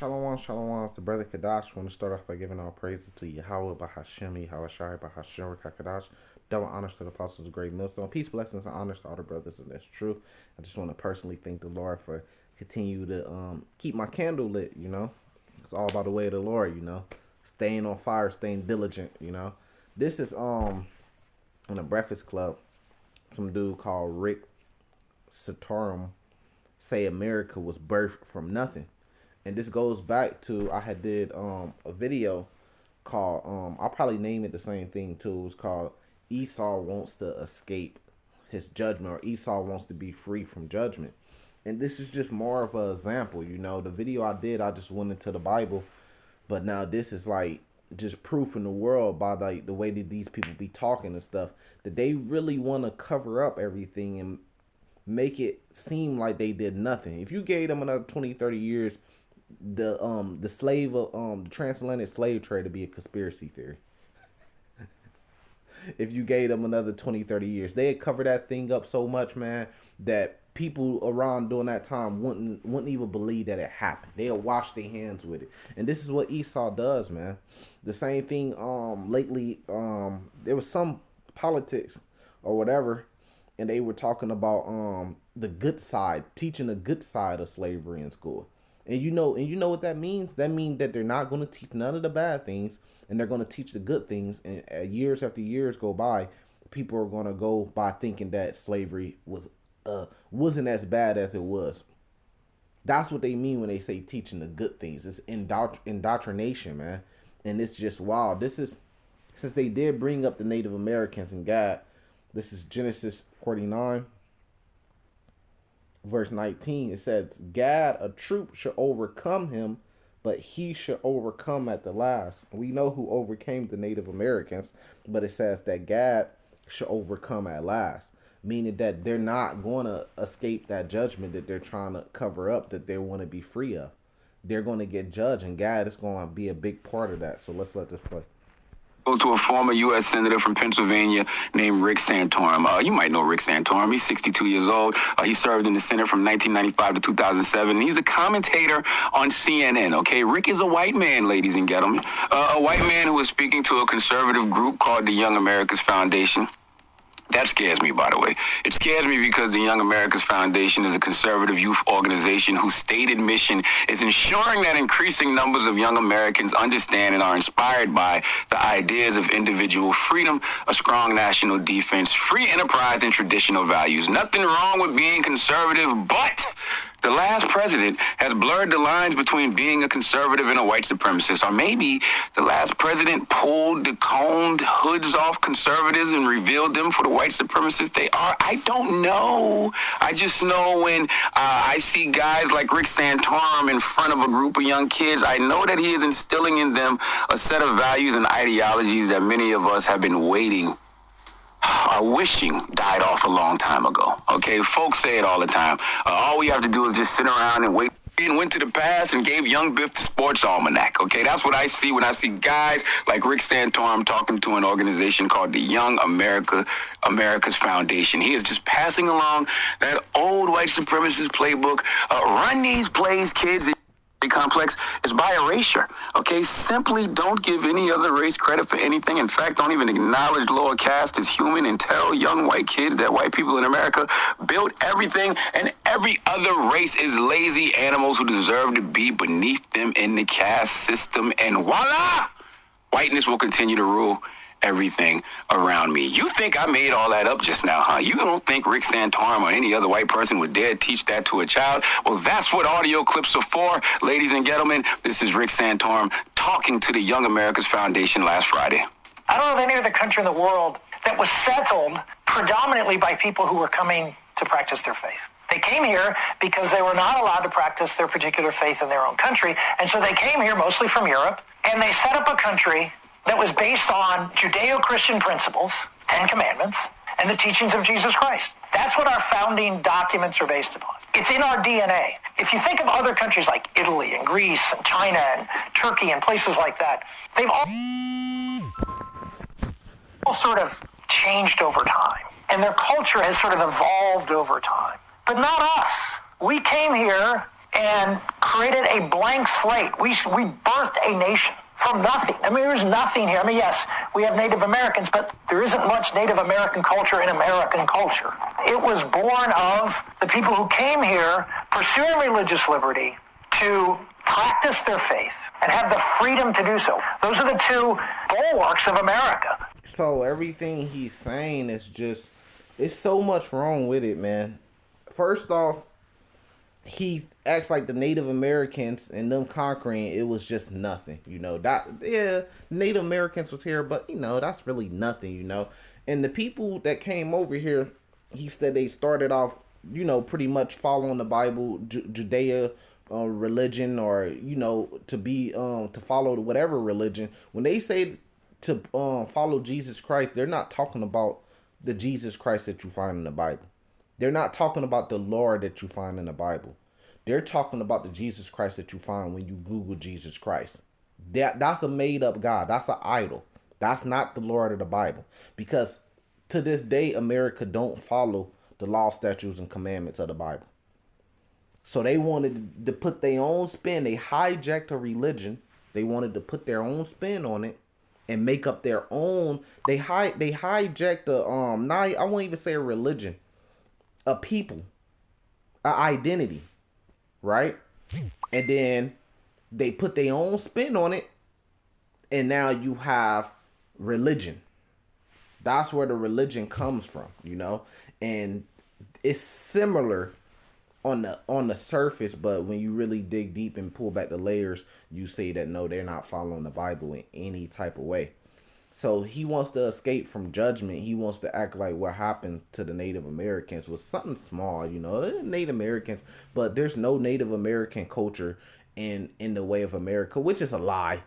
Shalom, shalom. It's the brother Kadash. I want to start off by giving all praises to Yahweh, Bahashemi, Hawashai, Bahashim, Kadash. Double honors to the apostles of Great Millstone. Peace, blessings, and honors to all the brothers in this truth. I just want to personally thank the Lord for continue to keep my candle lit, you know. It's all about the way of the Lord, you know. Staying on fire, staying diligent, you know. This is in a Breakfast Club. Some dude called Rick Santorum say America was birthed from nothing. And this goes back to, I had did a video called, I'll probably name it the same thing too. It was called Esau Wants to Escape His Judgment, or Esau Wants to Be Free from Judgment. And this is just more of an example, you know. The video I did, I just went into the Bible. But now this is like just proof in the world by like the way that these people be talking and stuff, that they really want to cover up everything and make it seem like they did nothing. If you gave them another 20, 30 years, the transatlantic slave trade to be a conspiracy theory. If you gave them another 20, 30 years, they'd cover that thing up so much, man, that people around during that time wouldn't even believe that it happened. They'll wash their hands with it. And this is what Esau does, man. The same thing lately, there was some politics or whatever, and they were talking about the good side, teaching the good side of slavery in school. And you know what that means? That means that they're not going to teach none of the bad things, and they're going to teach the good things. And years after years go by, people are going to go by thinking that slavery wasn't as bad as it was. That's what they mean when they say teaching the good things. It's indoctrination, man. And it's just wild. This is, since they did bring up the Native Americans and God, this is Genesis 49. Verse 19, it says, Gad, a troop shall overcome him, but he shall overcome at the last. We know who overcame the Native Americans, but it says that Gad shall overcome at last, meaning that they're not going to escape that judgment that they're trying to cover up, that they want to be free of. They're going to get judged, and Gad is going to be a big part of that. So let's let this play. To a former U.S. Senator from Pennsylvania named Rick Santorum. You might know Rick Santorum. He's 62 years old. He served in the Senate from 1995 to 2007. He's a commentator on CNN, okay? Rick is a white man, ladies and gentlemen. A white man who was speaking to a conservative group called the Young America's Foundation. That scares me, by the way. It scares me because the Young America's Foundation is a conservative youth organization whose stated mission is ensuring that increasing numbers of young Americans understand and are inspired by the ideas of individual freedom, a strong national defense, free enterprise, and traditional values. Nothing wrong with being conservative, but the last president has blurred the lines between being a conservative and a white supremacist. Or maybe the last president pulled the combed hoods off conservatives and revealed them for the white supremacists they are. I don't know. I just know when I see guys like Rick Santorum in front of a group of young kids, I know that he is instilling in them a set of values and ideologies that many of us have been wishing died off a long time ago. Okay, folks say it all the time. All we have to do is just sit around and wait. And went to the past and gave young Biff the sports almanac. Okay, that's what I see when I see guys like Rick Santorum talking to an organization called the Young America's Foundation. He is just passing along that old white supremacist playbook. Run these plays, kids. Complex is by erasure. Okay, simply don't give any other race credit for anything. In fact, don't even acknowledge lower caste as human, and tell young white kids that white people in America built everything and every other race is lazy animals who deserve to be beneath them in the caste system, and voila, whiteness will continue to rule everything around me. You think I made all that up just now, huh? You don't think Rick Santorum or any other white person would dare teach that to a child? Well, that's what audio clips are for, ladies and gentlemen. This is Rick Santorum talking to the Young America's Foundation last Friday. I don't know of any other country in the world that was settled predominantly by people who were coming to practice their faith. They came here because they were not allowed to practice their particular faith in their own country, and so they came here mostly from Europe, and they set up a country that was based on Judeo-Christian principles, 10 Commandments, and the teachings of Jesus Christ. That's what our founding documents are based upon. It's in our DNA. If you think of other countries like Italy and Greece and China and Turkey and places like that, they've all sort of changed over time. And their culture has sort of evolved over time. But not us. We came here and created a blank slate. We birthed a nation from nothing. I mean, there's nothing here. I mean, yes, we have Native Americans, but there isn't much Native American culture in American culture. It was born of the people who came here pursuing religious liberty to practice their faith and have the freedom to do so. Those are the two bulwarks of America. So everything he's saying is just, it's so much wrong with it, man. First off, he acts like the Native Americans and them conquering, it was just nothing, you know. That, yeah, Native Americans was here, but, you know, that's really nothing, you know. And the people that came over here, he said they started off, you know, pretty much following the Bible, Judea religion, or, you know, to be, to follow whatever religion. When they say to follow Jesus Christ, they're not talking about the Jesus Christ that you find in the Bible. They're not talking about the Lord that you find in the Bible. They're talking about the Jesus Christ that you find when you Google Jesus Christ. That's a made-up God. That's an idol. That's not the Lord of the Bible. Because to this day, America don't follow the law, statutes, and commandments of the Bible. So they wanted to put their own spin. They hijacked a religion. They wanted to put their own spin on it and make up their own. They hijacked I won't even say a religion, a people, an identity, right? And then they put their own spin on it, and now you have religion. That's where the religion comes from, you know? And it's similar on the surface, but when you really dig deep and pull back the layers, you see that no, they're not following the Bible in any type of way. So he wants to escape from judgment. He wants to act like what happened to the Native Americans was something small, you know. They're Native Americans, but there's no Native American culture in the way of America, which is a lie.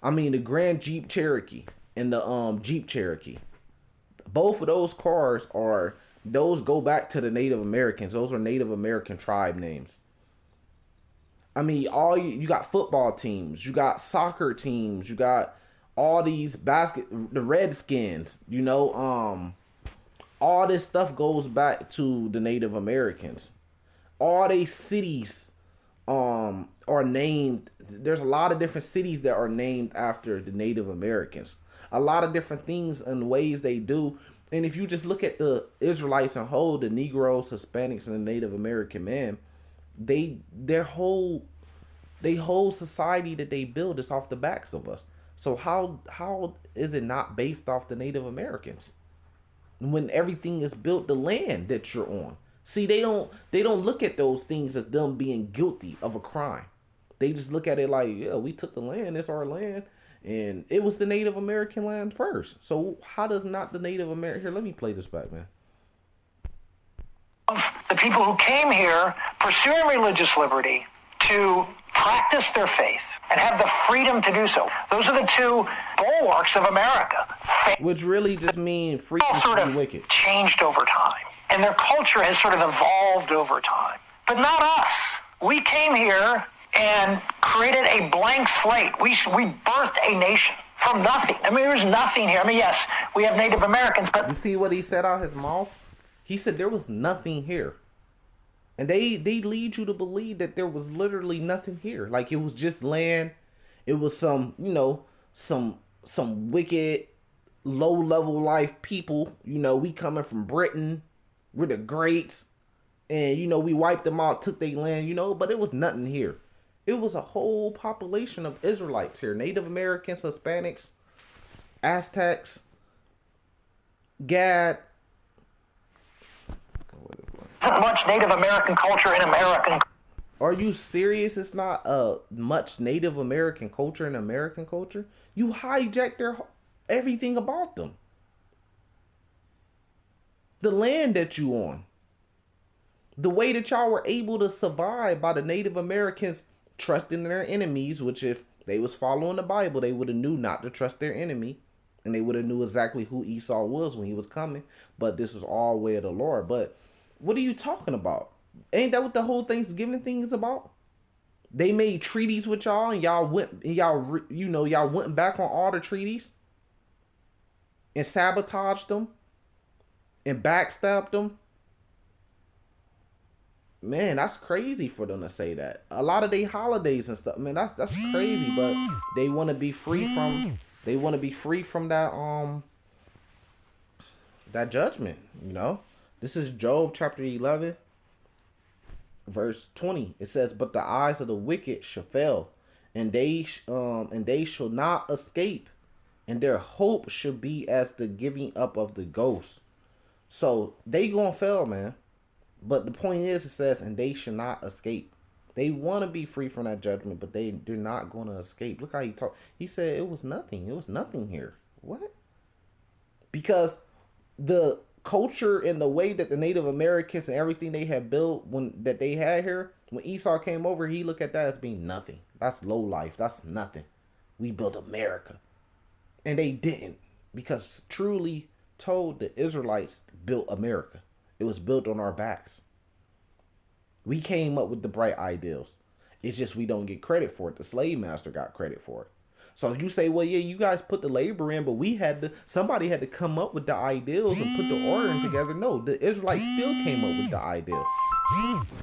I mean, the Grand Jeep Cherokee and the Jeep Cherokee, both of those cars those go back to the Native Americans. Those are Native American tribe names. I mean, you got football teams, you got soccer teams, you got all these the Redskins, you know, all this stuff goes back to the Native Americans. All these cities are named. There's a lot of different cities that are named after the Native Americans. A lot of different things and ways they do. And if you just look at the Israelites and whole, the Negroes, Hispanics, and the Native American men, their whole society that they build is off the backs of us. So how is it not based off the Native Americans? When everything is built, the land that you're on. See, they don't look at those things as them being guilty of a crime. They just look at it like, yeah, we took the land, it's our land. And it was the Native American land first. So how does not the Native American... Here, let me play this back, man. The people who came here pursuing religious liberty to practice their faith and have the freedom to do so. Those are the two bulwarks of America. Which really just mean freedom to be wicked. Changed over time. And their culture has sort of evolved over time. But not us. We came here and created a blank slate. We birthed a nation from nothing. I mean, there's nothing here. I mean, yes, we have Native Americans, but... You see what he said out his mouth? He said there was nothing here. And they lead you to believe that there was literally nothing here. Like, it was just land. It was some, you know, some wicked, low-level life people. You know, we coming from Britain. We're the greats. And, you know, we wiped them out, took their land, you know, but it was nothing here. It was a whole population of Israelites here. Native Americans, Hispanics, Aztecs, Gad. Isn't much Native American culture in American. Are you serious? It's not much Native American culture in American culture? You hijacked everything about them. The land that you on. The way that y'all were able to survive by the Native Americans trusting their enemies, which if they was following the Bible, they would have knew not to trust their enemy. And they would have knew exactly who Esau was when he was coming. But this was all way of the Lord. But what are you talking about? Ain't that what the whole Thanksgiving thing is about? They made treaties with y'all and y'all went back on all the treaties and sabotaged them and backstabbed them. Man, that's crazy for them to say that. A lot of their holidays and stuff, man, that's crazy. But they want to be free from. They want to be free from that judgment. You know, this is Job chapter 11, verse 20. It says, "But the eyes of the wicked shall fail, and they shall not escape, and their hope should be as the giving up of the ghost." So they gonna fail, man. But the point is, it says, and they should not escape. They want to be free from that judgment, but they're not going to escape. Look how he talked. He said it was nothing. It was nothing here. What? Because the culture and the way that the Native Americans and everything they had built that they had here, when Esau came over, he looked at that as being nothing. That's low life. That's nothing. We built America. And they didn't. Because truly told, the Israelites built America. It was built on our backs. We came up with the bright ideals. It's just we don't get credit for it. The slave master got credit for it. So you say, well, yeah, you guys put the labor in, but somebody had to come up with the ideals and put the ordering together. No, the Israelites still came up with the ideal.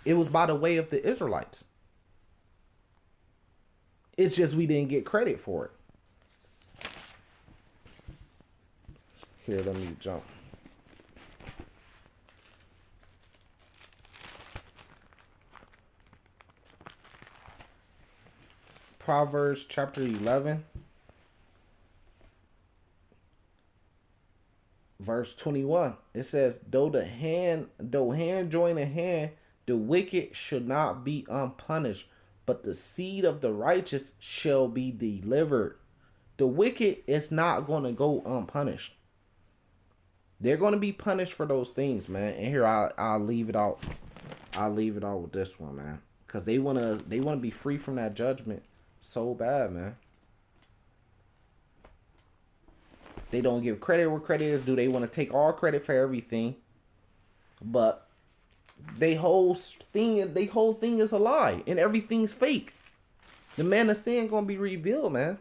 It was by the way of the Israelites. It's just we didn't get credit for it. Here, let me jump. Proverbs chapter 11, verse 21. It says, though hand join in hand, the wicked should not be unpunished, but the seed of the righteous shall be delivered. The wicked is not going to go unpunished. They're going to be punished for those things, man. And here I'll leave it out. I'll leave it out with this one, man, because they wanna be free from that judgment so bad, man. They don't give credit where credit is due. They want to take all credit for everything, but they whole thing is a lie and everything's fake. The man of sin gonna be revealed, man.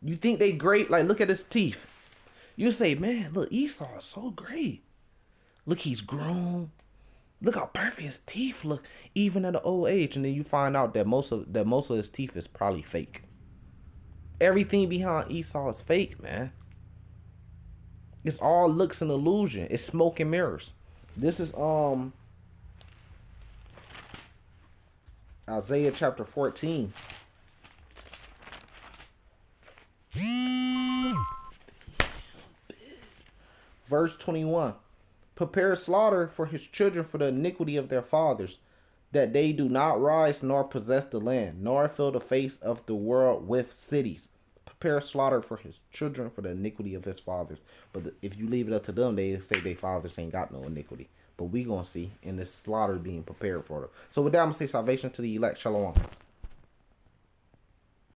You think they great? Like, look at his teeth. You say, man, look, Esau is so great. Look, he's grown. Look how perfect his teeth look, even at an old age. And then you find out that most of his teeth is probably fake. Everything behind Esau is fake, man. It's all looks and illusion. It's smoke and mirrors. This is Isaiah chapter 14. Verse 21. Prepare slaughter for his children for the iniquity of their fathers, that they do not rise nor possess the land, nor fill the face of the world with cities. Prepare slaughter for his children for the iniquity of his fathers. But if you leave it up to them, they say their fathers ain't got no iniquity. But we gonna see in this slaughter being prepared for them. So with that, I'm gonna say salvation to the elect. Shalom.